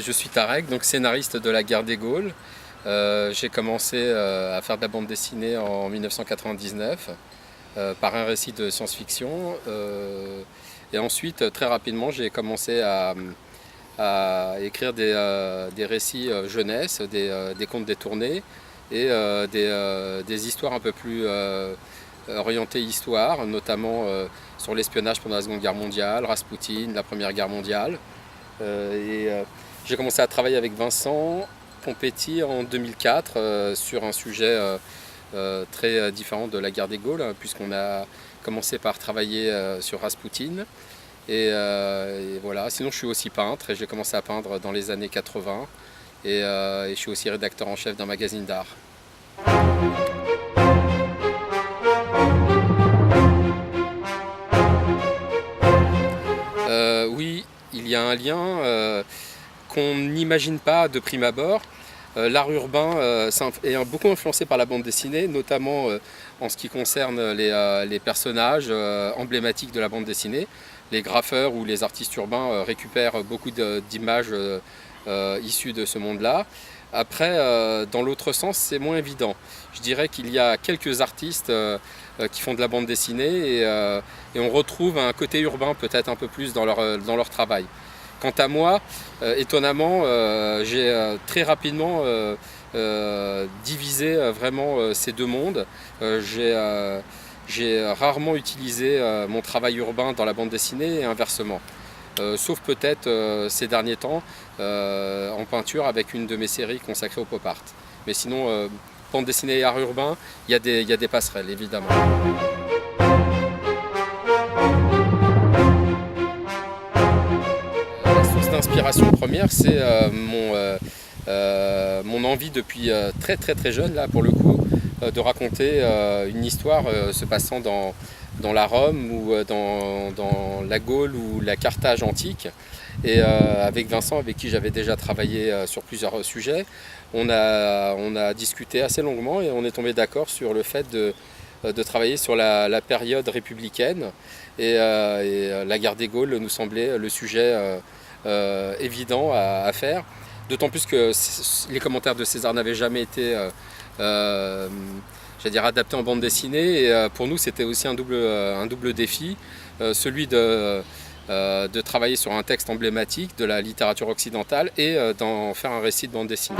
Je suis Tarek, donc scénariste de La Guerre des Gaules. J'ai commencé à faire de la bande dessinée en 1999 par un récit de science-fiction. Et ensuite, très rapidement, j'ai commencé à écrire des récits jeunesse, des contes détournés et des histoires un peu plus orientées histoire, notamment sur l'espionnage pendant la Seconde Guerre mondiale, Raspoutine, la Première Guerre mondiale. J'ai commencé à travailler avec Vincent Pompetti en 2004 sur un sujet très différent de la guerre des Gaules, puisqu'on a commencé par travailler sur Raspoutine. Et voilà. Sinon, je suis aussi peintre et j'ai commencé à peindre dans les années 80. Et je suis aussi rédacteur en chef d'un magazine d'art. Oui, il y a un lien qu'on n'imagine pas de prime abord. L'art urbain est beaucoup influencé par la bande dessinée, notamment en ce qui concerne les personnages emblématiques de la bande dessinée. Les graffeurs ou les artistes urbains récupèrent beaucoup d'images issues de ce monde-là. Après, dans l'autre sens, c'est moins évident. Je dirais qu'il y a quelques artistes qui font de la bande dessinée et on retrouve un côté urbain peut-être un peu plus dans leur travail. Quant à moi, étonnamment, j'ai très rapidement divisé vraiment ces deux mondes. J'ai rarement utilisé mon travail urbain dans la bande dessinée et inversement. Sauf peut-être ces derniers temps en peinture avec une de mes séries consacrées au pop art. Mais sinon, bande dessinée et art urbain, il y a des passerelles évidemment. La source d'inspiration première, c'est mon envie depuis très jeune, là pour le coup, de raconter une histoire se passant dans la Rome ou dans la Gaule ou la Carthage antique. Et avec Vincent, avec qui j'avais déjà travaillé sur plusieurs sujets, on a discuté assez longuement et on est tombé d'accord sur le fait de travailler sur la période républicaine. Et la guerre des Gaules nous semblait le sujet évident à faire. D'autant plus que les commentaires de César n'avaient jamais été j'allais dire adaptés en bande dessinée. Et pour nous, c'était aussi un double défi, celui de travailler sur un texte emblématique de la littérature occidentale et d'en faire un récit de bande dessinée.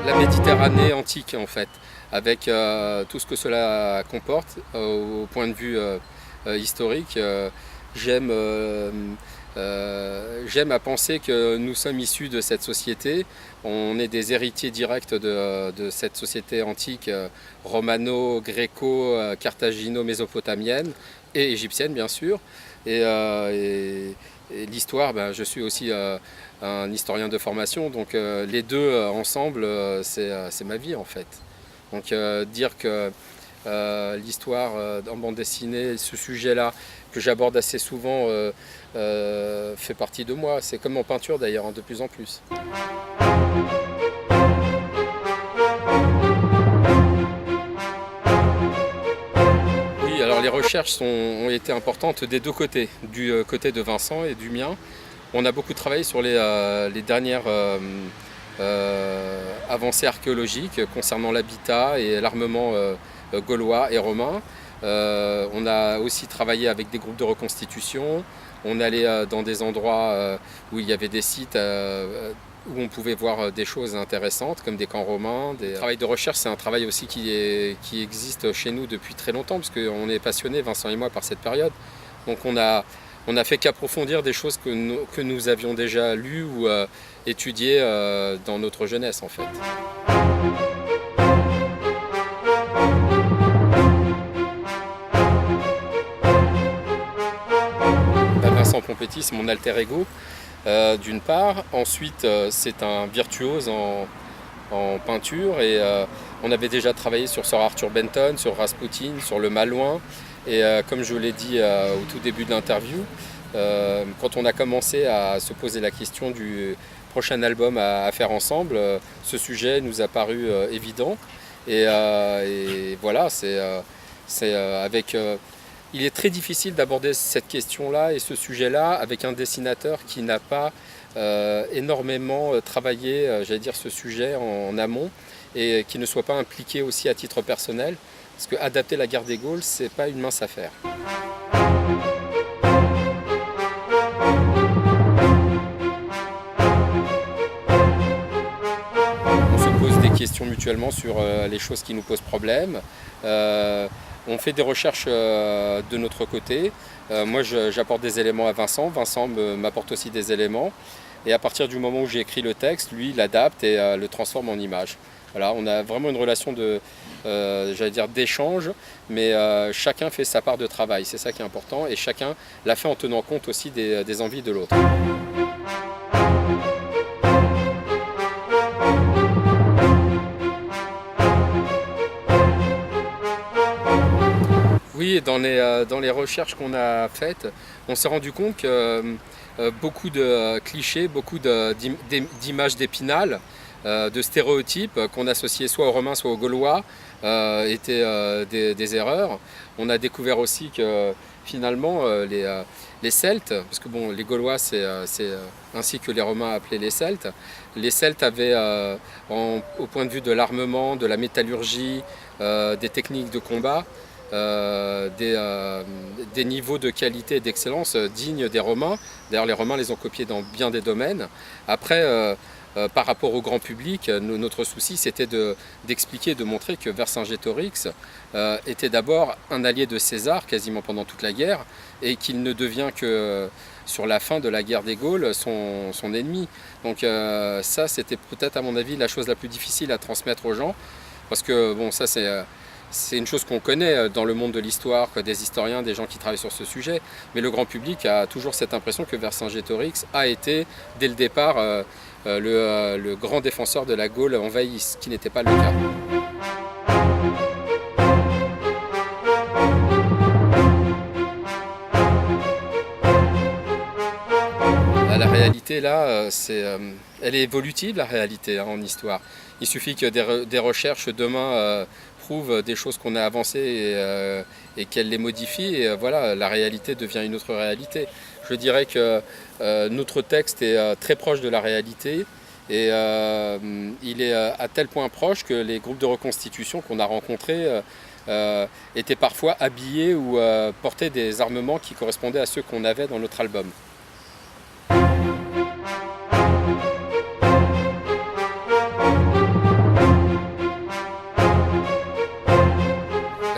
La Méditerranée antique en fait, avec tout ce que cela comporte au point de vue historique. J'aime à penser que nous sommes issus de cette société. On est des héritiers directs de cette société antique romano, carthagino-mésopotamienne et égyptienne bien sûr. Et l'histoire, je suis aussi un historien de formation, donc les deux ensemble, c'est ma vie en fait. Donc dire que l'histoire en bande dessinée, ce sujet-là que j'aborde assez souvent fait partie de moi. C'est comme en peinture d'ailleurs, de plus en plus. Oui, alors les recherches ont été importantes des deux côtés, du côté de Vincent et du mien. On a beaucoup travaillé sur les dernières avancées archéologiques concernant l'habitat et l'armement gaulois et romains. On a aussi travaillé avec des groupes de reconstitution. On allait dans des endroits où il y avait des sites où on pouvait voir des choses intéressantes comme des camps romains. Le travail de recherche, c'est un travail aussi qui existe chez nous depuis très longtemps parce qu'on est passionnés, Vincent et moi, par cette période. Donc on a fait qu'approfondir des choses que nous avions déjà lues ou étudiées dans notre jeunesse en fait. Vincent Pompetti, c'est mon alter ego d'une part. Ensuite, c'est un virtuose en peinture et on avait déjà travaillé sur Sir Arthur Benton, sur Raspoutine, sur le Malouin. Et comme je vous l'ai dit au tout début de l'interview, quand on a commencé à se poser la question du prochain album à faire ensemble, ce sujet nous a paru évident. Et voilà, c'est avec Il est très difficile d'aborder cette question-là et ce sujet-là avec un dessinateur qui n'a pas énormément travaillé, j'allais dire, ce sujet en amont et qui ne soit pas impliqué aussi à titre personnel. Parce que adapter la guerre des Gaules, c'est pas une mince affaire. On se pose des questions mutuellement sur les choses qui nous posent problème. On fait des recherches de notre côté. Moi, j'apporte des éléments à Vincent. Vincent m'apporte aussi des éléments. Et à partir du moment où j'ai écrit le texte, lui, il l'adapte et le transforme en image. Voilà, on a vraiment une relation j'allais dire, d'échange, mais chacun fait sa part de travail. C'est ça qui est important. Et chacun l'a fait en tenant compte aussi des envies de l'autre. Oui, dans les recherches qu'on a faites, on s'est rendu compte que beaucoup de clichés, beaucoup d'images d'Épinal, de stéréotypes qu'on associait soit aux Romains soit aux Gaulois étaient des erreurs. On a découvert aussi que finalement les Celtes, parce que bon, les Gaulois c'est ainsi que les Romains appelaient les Celtes avaient au point de vue de l'armement, de la métallurgie, des techniques de combat, des niveaux de qualité et d'excellence dignes des Romains. D'ailleurs, les Romains les ont copiés dans bien des domaines. Après, par rapport au grand public, notre souci c'était d'expliquer, de montrer que Vercingétorix était d'abord un allié de César quasiment pendant toute la guerre et qu'il ne devient que sur la fin de la guerre des Gaules son ennemi. Donc ça c'était peut-être à mon avis la chose la plus difficile à transmettre aux gens parce que bon, ça c'est une chose qu'on connaît dans le monde de l'histoire, des historiens, des gens qui travaillent sur ce sujet, mais le grand public a toujours cette impression que Vercingétorix a été, dès le départ, le grand défenseur de la Gaule envahie, ce qui n'était pas le cas. La réalité, là, elle est évolutive, la réalité, en histoire. Il suffit que des recherches demain prouvent des choses qu'on a avancées et qu'elles les modifient, et voilà, la réalité devient une autre réalité. Je dirais que notre texte est très proche de la réalité, et il est à tel point proche que les groupes de reconstitution qu'on a rencontrés étaient parfois habillés ou portaient des armements qui correspondaient à ceux qu'on avait dans notre album.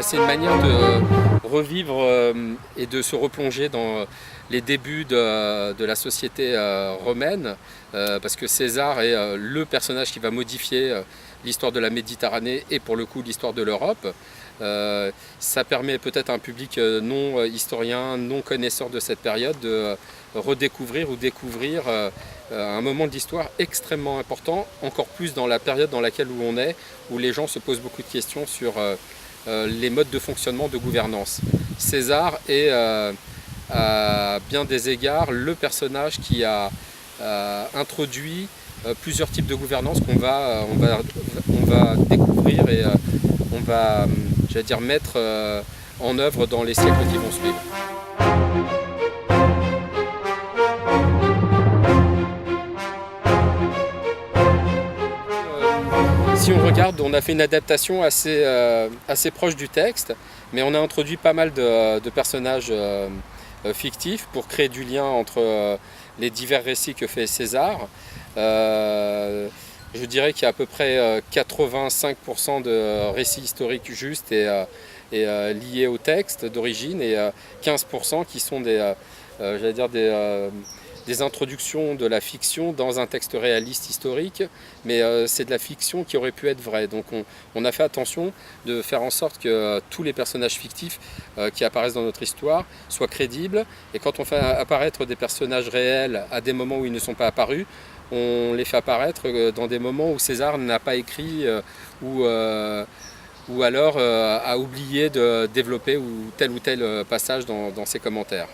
C'est une manière de revivre et de se replonger dans les débuts de la société romaine, parce que César est le personnage qui va modifier l'histoire de la Méditerranée et pour le coup l'histoire de l'Europe. Ça permet peut-être à un public non historien, non connaisseur de cette période de redécouvrir ou découvrir un moment de l'histoire extrêmement important, encore plus dans la période dans laquelle on est, où les gens se posent beaucoup de questions sur les modes de fonctionnement de gouvernance. César est à bien des égards le personnage qui a introduit plusieurs types de gouvernance qu'on va découvrir et on va, j'allais dire, mettre en œuvre dans les siècles qui vont suivre. Si on regarde, on a fait une adaptation assez proche du texte, mais on a introduit pas mal de personnages fictifs pour créer du lien entre les divers récits que fait César. Je dirais qu'il y a à peu près 85% de récits historiques justes et liés au texte d'origine, et 15% qui sont j'allais dire des introductions de la fiction dans un texte réaliste historique, mais c'est de la fiction qui aurait pu être vraie. Donc on a fait attention de faire en sorte que tous les personnages fictifs qui apparaissent dans notre histoire soient crédibles, et quand on fait apparaître des personnages réels à des moments où ils ne sont pas apparus, on les fait apparaître dans des moments où César n'a pas écrit ou alors a oublié de développer tel ou tel passage dans ses commentaires.